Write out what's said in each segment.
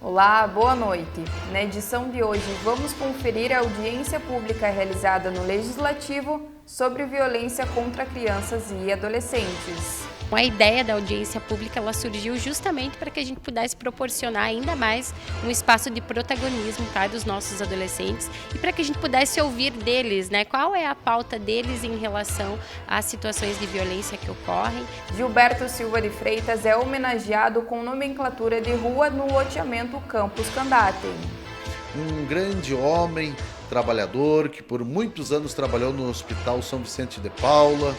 Olá, boa noite. Na edição de hoje, vamos conferir a audiência pública realizada no Legislativo sobre violência contra crianças e adolescentes. A ideia da audiência pública ela surgiu justamente para que a gente pudesse proporcionar ainda mais um espaço de protagonismo para os nossos adolescentes e para que a gente pudesse ouvir deles, qual é a pauta deles em relação às situações de violência que ocorrem. Gilberto Silva de Freitas é homenageado com nomenclatura de rua no loteamento Campos Candatem. Um grande homem, trabalhador, que por muitos anos trabalhou no Hospital São Vicente de Paula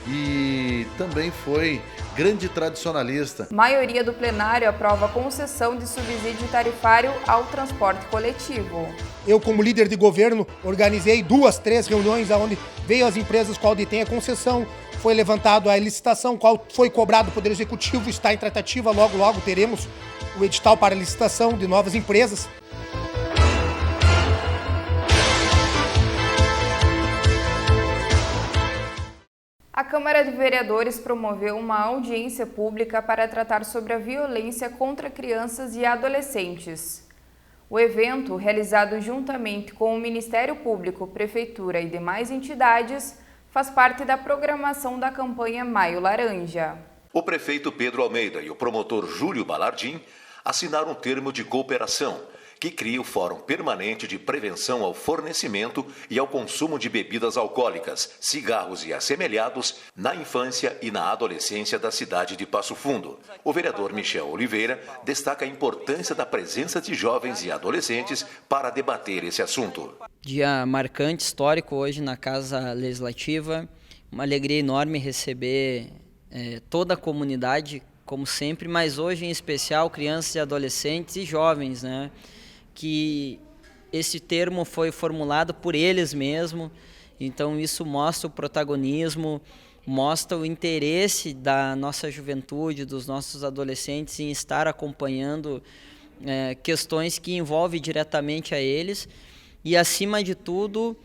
e também foi grande tradicionalista. Maioria do plenário aprova a concessão de subsídio tarifário ao transporte coletivo. Eu, como líder de governo, organizei 2, 3 reuniões onde veio as empresas qual detém a concessão, foi levantado a licitação, qual foi cobrado do Poder Executivo, está em tratativa, logo teremos o edital para licitação de novas empresas. A Câmara de Vereadores promoveu uma audiência pública para tratar sobre a violência contra crianças e adolescentes. O evento, realizado juntamente com o Ministério Público, Prefeitura e demais entidades, faz parte da programação da campanha Maio Laranja. O prefeito Pedro Almeida e o promotor Júlio Balardim assinaram um termo de cooperação que cria o Fórum Permanente de Prevenção ao Fornecimento e ao Consumo de Bebidas Alcoólicas, Cigarros e Assemelhados na infância e na adolescência da cidade de Passo Fundo. O vereador Michel Oliveira destaca a importância da presença de jovens e adolescentes para debater esse assunto. Dia marcante, histórico hoje na Casa Legislativa. Uma alegria enorme receber toda a comunidade, como sempre, mas hoje em especial crianças e adolescentes e jovens, que esse termo foi formulado por eles mesmos, então isso mostra o protagonismo, mostra o interesse da nossa juventude, dos nossos adolescentes em estar acompanhando questões que envolvem diretamente a eles e, acima de tudo,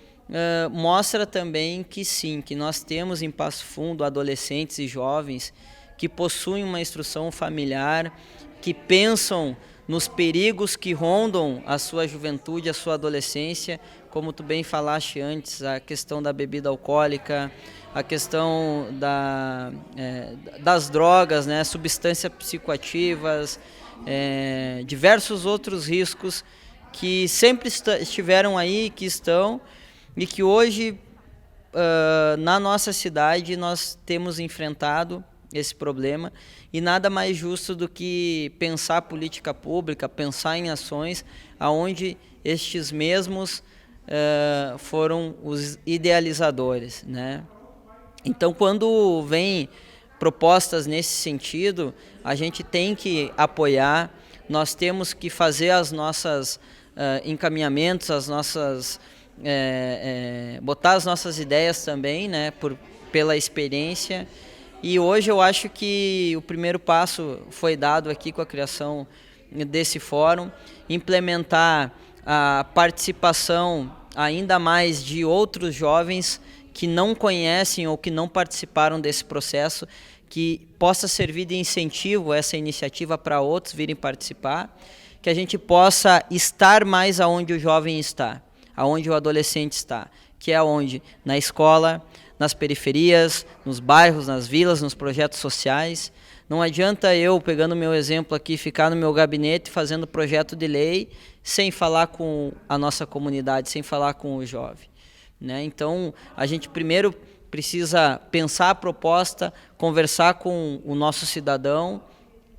mostra também que sim, que nós temos em Passo Fundo adolescentes e jovens que possuem uma instrução familiar, que pensam nos perigos que rondam a sua juventude, a sua adolescência, como tu bem falaste antes, a questão da bebida alcoólica, a questão das drogas, substâncias psicoativas, diversos outros riscos que sempre estiveram aí, que estão, e que hoje, na nossa cidade, nós temos enfrentado esse problema, e nada mais justo do que pensar política pública, pensar em ações aonde estes mesmos foram os idealizadores, Então, quando vem propostas nesse sentido, a gente tem que apoiar, nós temos que fazer as nossas encaminhamentos, as nossas botar as nossas ideias também, pela experiência. E hoje eu acho que o primeiro passo foi dado aqui com a criação desse fórum, implementar a participação ainda mais de outros jovens que não conhecem ou que não participaram desse processo, que possa servir de incentivo essa iniciativa para outros virem participar, que a gente possa estar mais aonde o jovem está, aonde o adolescente está, que é aonde? Na escola, nas periferias, nos bairros, nas vilas, nos projetos sociais. Não adianta eu, pegando o meu exemplo aqui, ficar no meu gabinete fazendo projeto de lei sem falar com a nossa comunidade, sem falar com o jovem. Então, a gente primeiro precisa pensar a proposta, conversar com o nosso cidadão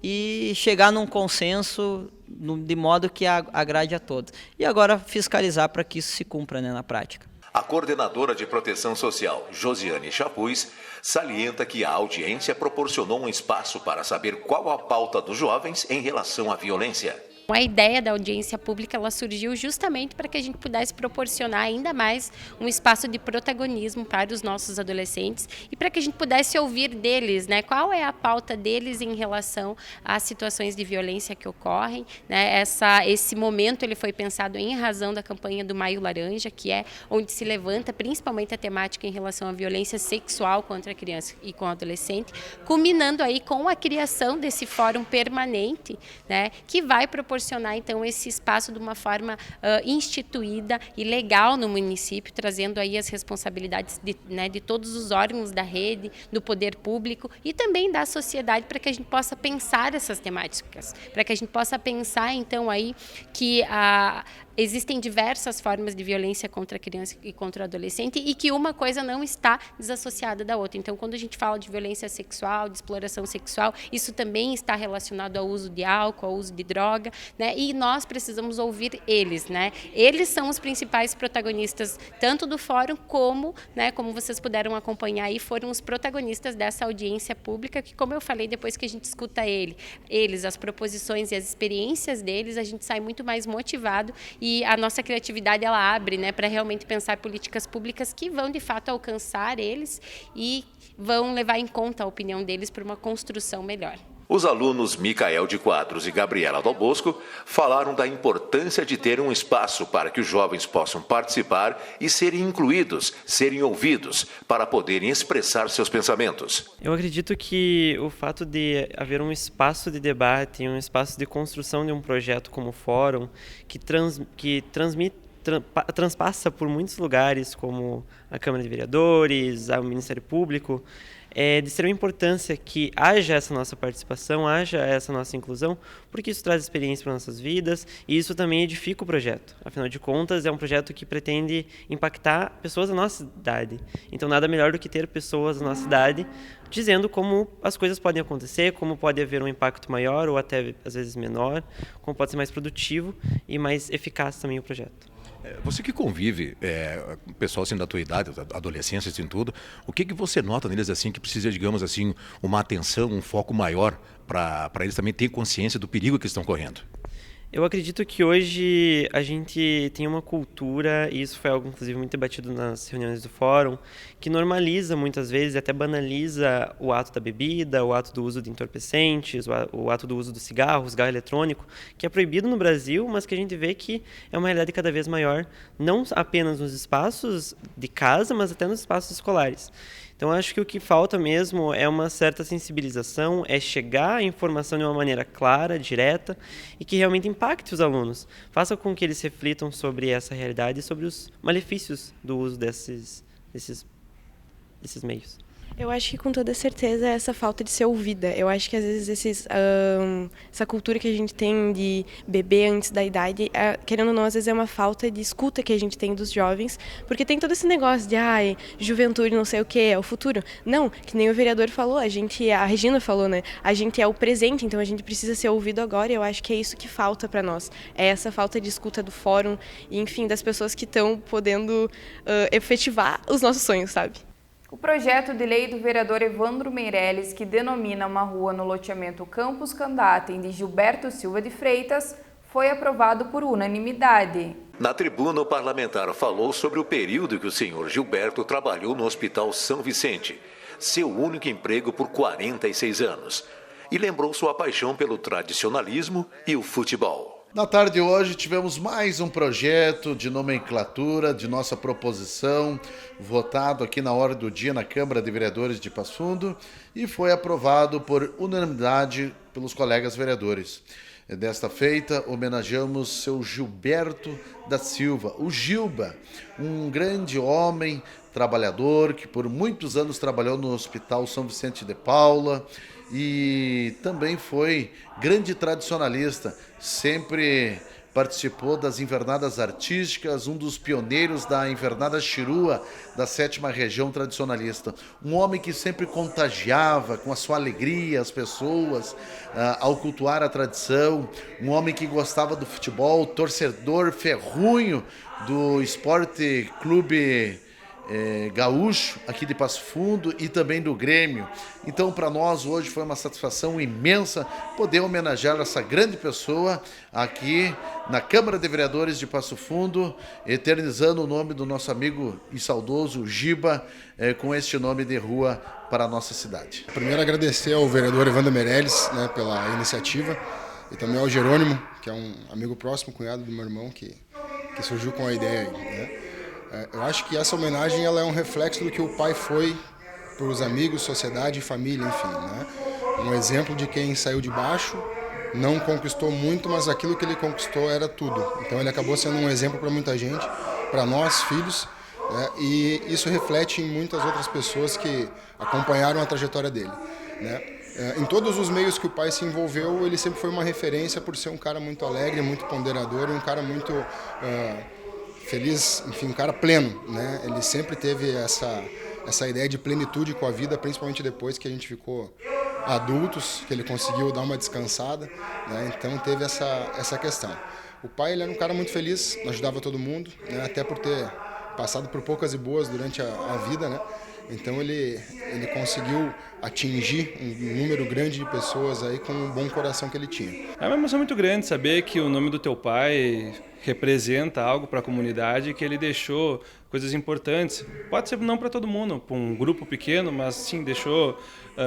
e chegar num consenso de modo que agrade a todos. E agora fiscalizar para que isso se cumpra na prática. A coordenadora de Proteção Social, Josiane Chapuz, salienta que a audiência proporcionou um espaço para saber qual a pauta dos jovens em relação à violência. A ideia da audiência pública ela surgiu justamente para que a gente pudesse proporcionar ainda mais um espaço de protagonismo para os nossos adolescentes e para que a gente pudesse ouvir deles, qual é a pauta deles em relação às situações de violência que ocorrem. Esse momento ele foi pensado em razão da campanha do Maio Laranja, que é onde se levanta principalmente a temática em relação à violência sexual contra a criança e com o adolescente, culminando aí com a criação desse fórum permanente, que vai proporcionar proporcionar então esse espaço de uma forma instituída e legal no município, trazendo aí as responsabilidades de todos os órgãos da rede, do poder público e também da sociedade, para que a gente possa pensar essas temáticas, para que a gente possa pensar então aí que existem diversas formas de violência contra a criança e contra o adolescente e que uma coisa não está desassociada da outra. Então, quando a gente fala de violência sexual, de exploração sexual, isso também está relacionado ao uso de álcool, ao uso de droga, né? E nós precisamos ouvir eles, né? Eles são os principais protagonistas, tanto do fórum como, né, como vocês puderam acompanhar aí, foram os protagonistas dessa audiência pública, que, como eu falei, depois que a gente escuta eles, as proposições e as experiências deles, a gente sai muito mais motivado e a nossa criatividade ela abre, né, para realmente pensar políticas públicas que vão de fato alcançar eles e vão levar em conta a opinião deles para uma construção melhor. Os alunos Micael de Quadros e Gabriela Dal Bosco falaram da importância de ter um espaço para que os jovens possam participar e serem incluídos, serem ouvidos, para poderem expressar seus pensamentos. Eu acredito que o fato de haver um espaço de debate, um espaço de construção de um projeto como o Fórum, que transpassa por muitos lugares, como a Câmara de Vereadores, o Ministério Público, é de extrema importância que haja essa nossa participação, haja essa nossa inclusão, porque isso traz experiência para nossas vidas e isso também edifica o projeto. Afinal de contas, é um projeto que pretende impactar pessoas da nossa idade. Então, nada melhor do que ter pessoas da nossa idade dizendo como as coisas podem acontecer, como pode haver um impacto maior ou até, às vezes, menor, como pode ser mais produtivo e mais eficaz também o projeto. Você que convive com o pessoal assim, da tua idade, adolescência, assim, tudo, o que você nota neles assim que precisa, digamos assim, uma atenção, um foco maior para eles também terem consciência do perigo que estão correndo? Eu acredito que hoje a gente tem uma cultura, e isso foi algo inclusive muito debatido nas reuniões do fórum, que normaliza muitas vezes e até banaliza o ato da bebida, o ato do uso de entorpecentes, o ato do uso do cigarro eletrônico, que é proibido no Brasil, mas que a gente vê que é uma realidade cada vez maior, não apenas nos espaços de casa, mas até nos espaços escolares. Então, acho que o que falta mesmo é uma certa sensibilização, é chegar a informação de uma maneira clara, direta e que realmente impacte os alunos. Faça com que eles reflitam sobre essa realidade e sobre os malefícios do uso desses meios. Eu acho que com toda certeza é essa falta de ser ouvida. Eu acho que às vezes essa cultura que a gente tem de beber antes da idade, querendo ou não, às vezes é uma falta de escuta que a gente tem dos jovens, porque tem todo esse negócio de juventude não sei o que, é o futuro. Não, que nem o vereador falou, a Regina falou, né? A gente é o presente, então a gente precisa ser ouvido agora e eu acho que é isso que falta para nós. É essa falta de escuta do fórum e, enfim, das pessoas que estão podendo efetivar os nossos sonhos, sabe? O projeto de lei do vereador Evandro Meirelles, que denomina uma rua no loteamento Campos Candatem de Gilberto Silva de Freitas, foi aprovado por unanimidade. Na tribuna, o parlamentar falou sobre o período que o senhor Gilberto trabalhou no Hospital São Vicente, seu único emprego por 46 anos, e lembrou sua paixão pelo tradicionalismo e o futebol. Na tarde de hoje tivemos mais um projeto de nomenclatura de nossa proposição, votado aqui na hora do dia na Câmara de Vereadores de Passo Fundo e foi aprovado por unanimidade pelos colegas vereadores. Desta feita, homenageamos seu Gilberto da Silva, o Gilba, um grande homem trabalhador que por muitos anos trabalhou no Hospital São Vicente de Paula e também foi grande tradicionalista, sempre participou das invernadas artísticas, um dos pioneiros da invernada Chirua da 7ª Região Tradicionalista. Um homem que sempre contagiava com a sua alegria as pessoas ao cultuar a tradição, um homem que gostava do futebol, torcedor ferrunho do Esporte Clube Gaúcho, aqui de Passo Fundo e também do Grêmio. Então, para nós hoje foi uma satisfação imensa poder homenagear essa grande pessoa aqui na Câmara de Vereadores de Passo Fundo, eternizando o nome do nosso amigo e saudoso Giba, com este nome de rua para a nossa cidade. Primeiro agradecer ao vereador Evandro Meirelles, né, pela iniciativa e também ao Jerônimo, que é um amigo próximo, cunhado do meu irmão, que surgiu com a ideia, né? Eu acho que essa homenagem ela é um reflexo do que o pai foi para os amigos, sociedade e família, enfim, né? Um exemplo de quem saiu de baixo não conquistou muito, mas aquilo que ele conquistou era tudo. Então ele acabou sendo um exemplo para muita gente, para nós, filhos, né? E isso reflete em muitas outras pessoas que acompanharam a trajetória dele, né? Em todos os meios que o pai se envolveu, ele sempre foi uma referência por ser um cara muito alegre, muito ponderador e um cara muito feliz, enfim, um cara pleno, né? Ele sempre teve essa ideia de plenitude com a vida, principalmente depois que a gente ficou adultos, que ele conseguiu dar uma descansada, né? Então teve essa questão. O pai, ele era um cara muito feliz, ajudava todo mundo, né? Até por ter passado por poucas e boas durante a vida, né? Então ele conseguiu atingir um número grande de pessoas aí com um bom coração que ele tinha. É uma emoção muito grande saber que o nome do teu pai representa algo para a comunidade, que ele deixou coisas importantes. Pode ser não para todo mundo, para um grupo pequeno, mas sim, deixou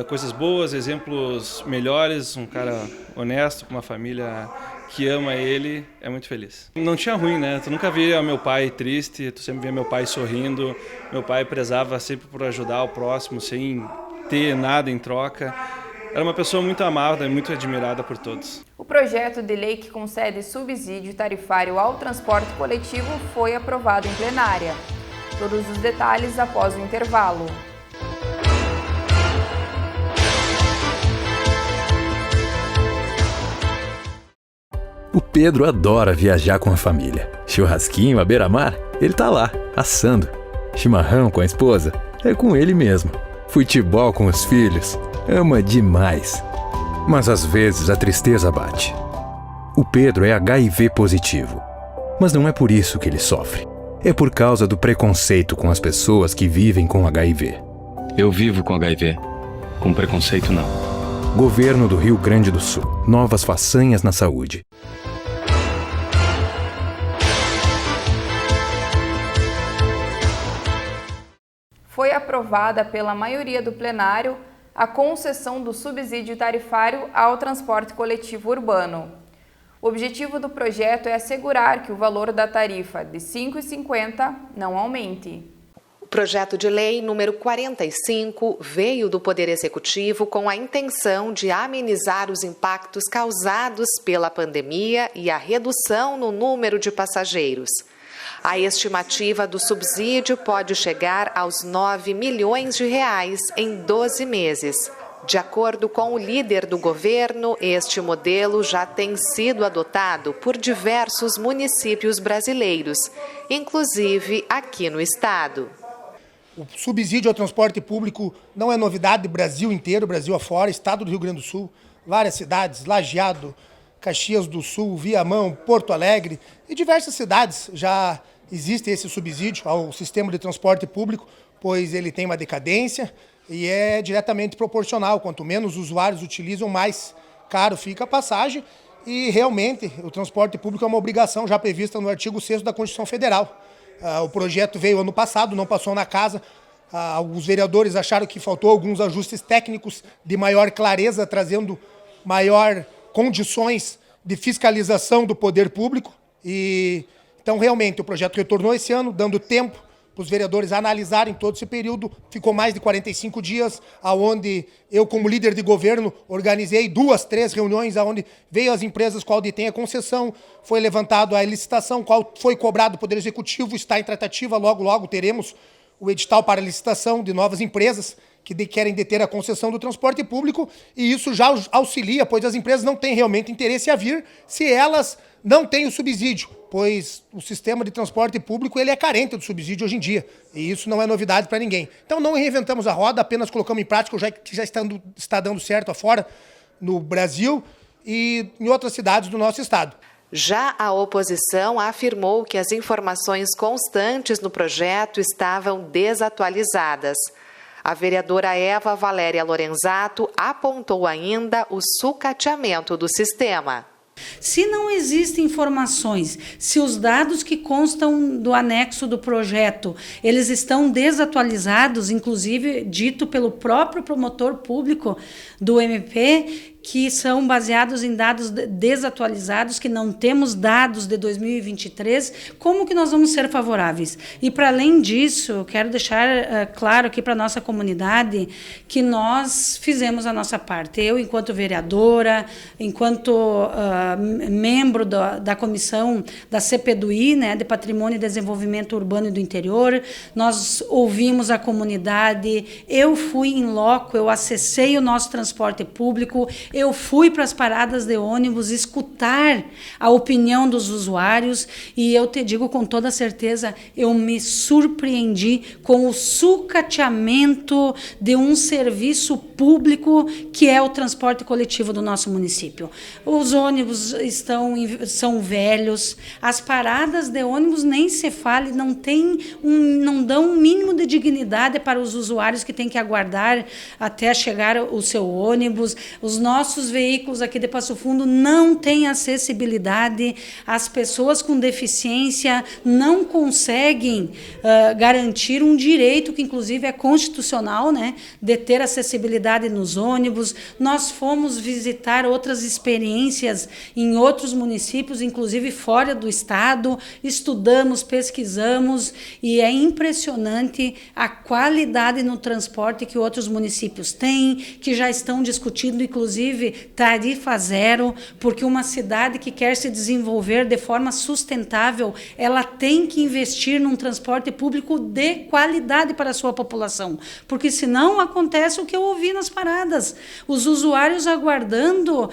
coisas boas, exemplos melhores, um cara honesto, com uma família que ama ele, é muito feliz. Não tinha ruim, né? Tu nunca via meu pai triste, tu sempre via meu pai sorrindo. Meu pai prezava sempre por ajudar o próximo, sem ter nada em troca. Era uma pessoa muito amada e muito admirada por todos. O projeto de lei que concede subsídio tarifário ao transporte coletivo foi aprovado em plenária. Todos os detalhes após o intervalo. O Pedro adora viajar com a família. Churrasquinho à beira-mar, ele tá lá, assando. Chimarrão com a esposa, é com ele mesmo. Futebol com os filhos, ama demais. Mas às vezes a tristeza bate. O Pedro é HIV positivo. Mas não é por isso que ele sofre. É por causa do preconceito com as pessoas que vivem com HIV. Eu vivo com HIV. Com preconceito não. Governo do Rio Grande do Sul. Novas façanhas na saúde. Foi aprovada pela maioria do plenário a concessão do subsídio tarifário ao transporte coletivo urbano. O objetivo do projeto é assegurar que o valor da tarifa de R$ 5,50 não aumente. O projeto de lei número 45 veio do Poder Executivo com a intenção de amenizar os impactos causados pela pandemia e a redução no número de passageiros. A estimativa do subsídio pode chegar aos R$ 9 milhões em 12 meses. De acordo com o líder do governo, este modelo já tem sido adotado por diversos municípios brasileiros, inclusive aqui no estado. O subsídio ao transporte público não é novidade do Brasil inteiro, Brasil afora, estado do Rio Grande do Sul, várias cidades, Lajeado, Caxias do Sul, Viamão, Porto Alegre e diversas cidades já existe esse subsídio ao sistema de transporte público, pois ele tem uma decadência e é diretamente proporcional. Quanto menos usuários utilizam, mais caro fica a passagem e realmente o transporte público é uma obrigação já prevista no artigo 6º da Constituição Federal. O projeto veio ano passado, não passou na casa. Os vereadores acharam que faltou alguns ajustes técnicos de maior clareza, trazendo maior condições de fiscalização do poder público. E então, realmente, o projeto retornou esse ano, dando tempo para os vereadores analisarem todo esse período. Ficou mais de 45 dias, onde eu, como líder de governo, organizei 2, 3 reuniões, onde veio as empresas qual detém a concessão, foi levantado a licitação, qual foi cobrado do Poder Executivo, está em tratativa, logo teremos o edital para licitação de novas empresas que querem deter a concessão do transporte público, e isso já auxilia, pois as empresas não têm realmente interesse a vir se elas não têm o subsídio, pois o sistema de transporte público ele é carente do subsídio hoje em dia, e isso não é novidade para ninguém. Então não reinventamos a roda, apenas colocamos em prática o que já está dando certo afora no Brasil e em outras cidades do nosso estado. Já a oposição afirmou que as informações constantes no projeto estavam desatualizadas. A vereadora Eva Valéria Lorenzato apontou ainda o sucateamento do sistema. Se não existem informações, se os dados que constam do anexo do projeto, eles estão desatualizados, inclusive dito pelo próprio promotor público do MP, que são baseados em dados desatualizados, que não temos dados de 2023, como que nós vamos ser favoráveis? E, para além disso, eu quero deixar claro aqui para a nossa comunidade que nós fizemos a nossa parte. Eu, enquanto vereadora, enquanto membro da comissão da CPDUI, né, de Patrimônio e Desenvolvimento Urbano e do Interior, nós ouvimos a comunidade, eu fui em loco, eu acessei o nosso transporte público, eu fui para as paradas de ônibus escutar a opinião dos usuários e eu te digo com toda certeza, eu me surpreendi com o sucateamento de um serviço público que é o transporte coletivo do nosso município. Os ônibus são velhos, as paradas de ônibus nem se fale, não dão um mínimo de dignidade para os usuários que têm que aguardar até chegar o seu ônibus. Os nossos veículos aqui de Passo Fundo não têm acessibilidade, as pessoas com deficiência não conseguem garantir um direito que inclusive é constitucional, né, de ter acessibilidade nos ônibus. Nós fomos visitar outras experiências em outros municípios, inclusive fora do estado, estudamos, pesquisamos e é impressionante a qualidade no transporte que outros municípios têm, que já estão discutindo, inclusive, tarifa zero, porque uma cidade que quer se desenvolver de forma sustentável, ela tem que investir num transporte público de qualidade para a sua população, porque senão acontece o que eu ouvi nas paradas, os usuários aguardando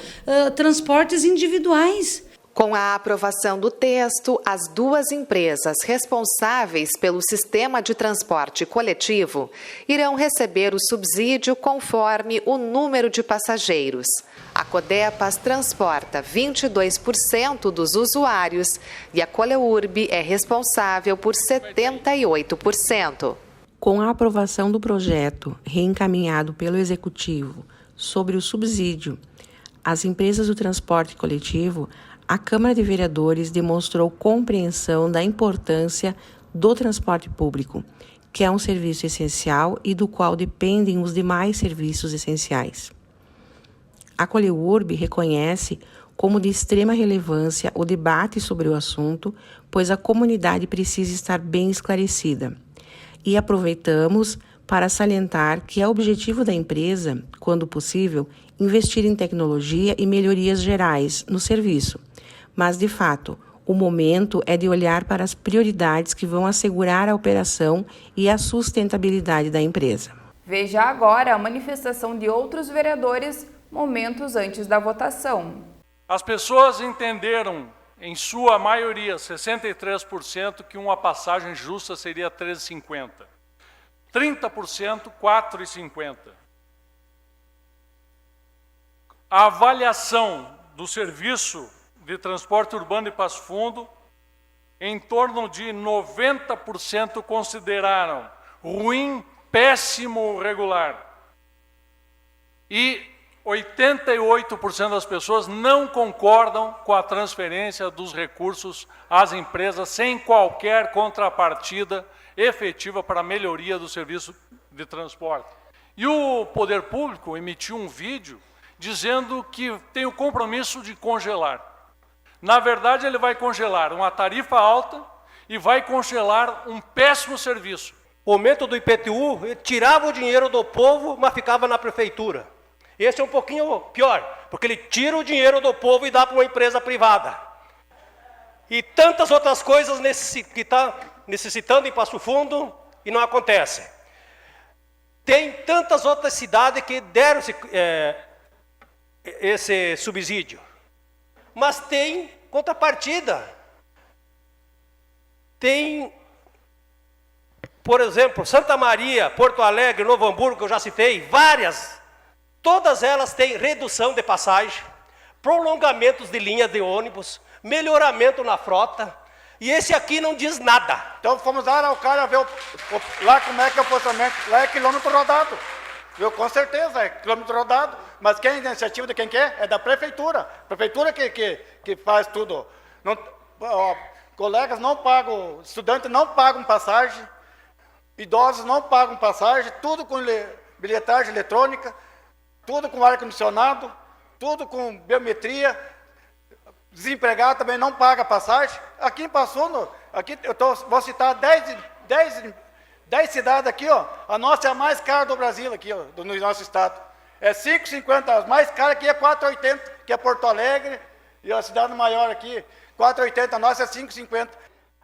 transportes individuais. Com a aprovação do texto, as duas empresas responsáveis pelo sistema de transporte coletivo irão receber o subsídio conforme o número de passageiros. A Codepas transporta 22% dos usuários e a Coleurb é responsável por 78%. Com a aprovação do projeto reencaminhado pelo Executivo sobre o subsídio às empresas do transporte coletivo, a Câmara de Vereadores demonstrou compreensão da importância do transporte público, que é um serviço essencial e do qual dependem os demais serviços essenciais. A Coleurb reconhece como de extrema relevância o debate sobre o assunto, pois a comunidade precisa estar bem esclarecida. E aproveitamos para salientar que é objetivo da empresa, quando possível, investir em tecnologia e melhorias gerais no serviço. Mas, de fato, o momento é de olhar para as prioridades que vão assegurar a operação e a sustentabilidade da empresa. Veja agora a manifestação de outros vereadores momentos antes da votação. As pessoas entenderam, em sua maioria, 63%, que uma passagem justa seria R$ 13,50. 30%, R$ 4,50. A avaliação do serviço de transporte urbano de Passo Fundo, em torno de 90% consideraram ruim, péssimo, regular. E 88% das pessoas não concordam com a transferência dos recursos às empresas sem qualquer contrapartida efetiva para a melhoria do serviço de transporte. E o poder público emitiu um vídeo dizendo que tem o compromisso de congelar. Na verdade, ele vai congelar uma tarifa alta e vai congelar um péssimo serviço. O aumento do IPTU tirava o dinheiro do povo, mas ficava na prefeitura. Esse é um pouquinho pior, porque ele tira o dinheiro do povo e dá para uma empresa privada. E tantas outras coisas que está necessitando em Passo Fundo e não acontece. Tem tantas outras cidades que deram esse subsídio. Mas tem contrapartida. Tem, por exemplo, Santa Maria, Porto Alegre, Novo Hamburgo, que eu já citei, várias. Todas elas têm redução de passagem, prolongamentos de linhas de ônibus, melhoramento na frota, e esse aqui não diz nada. Então fomos lá ao cara ver lá como é que é o funcionamento, lá é quilômetro rodado. Viu? Com certeza, é quilômetro rodado, mas quem é a iniciativa de quem quer? É da prefeitura. A prefeitura que faz tudo. Não, colegas não pagam, estudantes não pagam passagem, idosos não pagam passagem, tudo com bilhetagem eletrônica, tudo com ar-condicionado. tudo com biometria, desempregado também não paga passagem. Aqui em Passo Fundo, aqui vou citar 10 cidades aqui, ó. A nossa é a mais cara do Brasil aqui, ó, no nosso estado. É 5,50, a mais cara aqui é 4,80, que é Porto Alegre, e a cidade maior aqui, 4,80, a nossa é 5,50.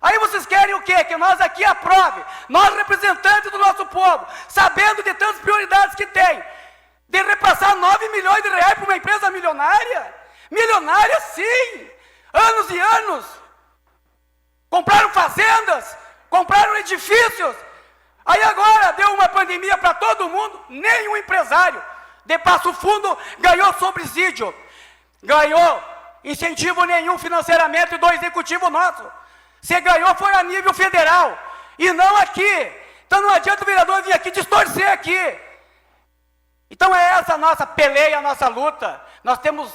Aí vocês querem o quê? Que nós aqui aprove, nós representantes do nosso povo, sabendo de tantas prioridades que tem, de repassar 9 milhões de reais para uma empresa milionária? Milionária sim! Anos e anos! Compraram fazendas, compraram edifícios. Aí agora deu uma pandemia para todo mundo, nenhum empresário de Passo Fundo ganhou subsídio, ganhou incentivo nenhum financeiramente do executivo nosso. Se ganhou foi a nível federal e não aqui. Então não adianta o vereador vir aqui distorcer aqui. Então é essa a nossa peleia, a nossa luta. Nós temos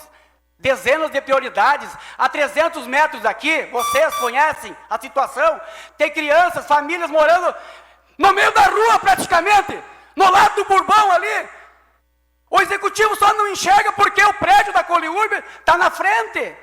dezenas de prioridades. A 300 metros daqui, vocês conhecem a situação, tem crianças, famílias morando no meio da rua praticamente, no lado do Bourbon ali. O executivo só não enxerga porque o prédio da Coliurb está na frente.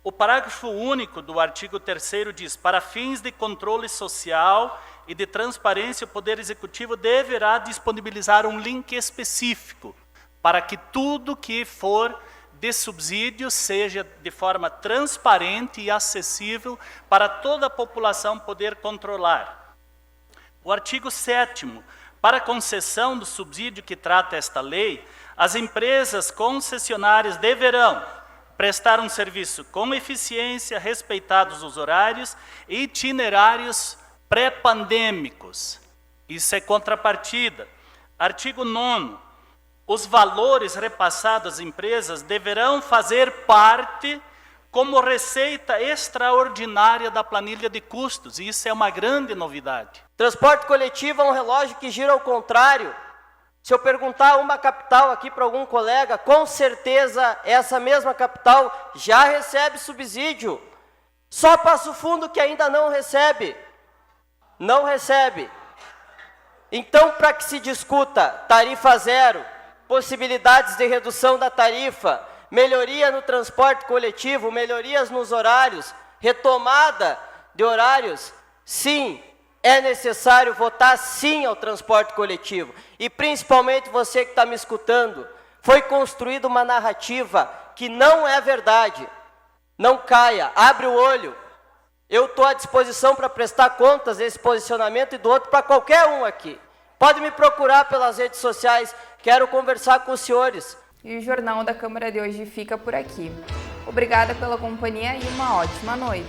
O parágrafo único do artigo 3º diz: para fins de controle social e de transparência, o Poder Executivo deverá disponibilizar um link específico para que tudo que for de subsídio seja de forma transparente e acessível para toda a população poder controlar. O artigo 7º, para concessão do subsídio que trata esta lei, as empresas concessionárias deverão prestar um serviço com eficiência, respeitados os horários e itinerários pré-pandêmicos. Isso é contrapartida. Artigo 9º. Os valores repassados às empresas deverão fazer parte como receita extraordinária da planilha de custos. E isso é uma grande novidade. Transporte coletivo é um relógio que gira ao contrário. Se eu perguntar uma capital aqui para algum colega, com certeza essa mesma capital já recebe subsídio. Só Passo Fundo que ainda não recebe. Não recebe. Então, para que se discuta tarifa zero, possibilidades de redução da tarifa, melhoria no transporte coletivo, melhorias nos horários, retomada de horários, sim, é necessário votar sim ao transporte coletivo. E principalmente você que está me escutando, foi construída uma narrativa que não é verdade. Não caia, abre o olho. Eu estou à disposição para prestar contas desse posicionamento e do outro para qualquer um aqui. Pode me procurar pelas redes sociais, quero conversar com os senhores. E o Jornal da Câmara de hoje fica por aqui. Obrigada pela companhia e uma ótima noite.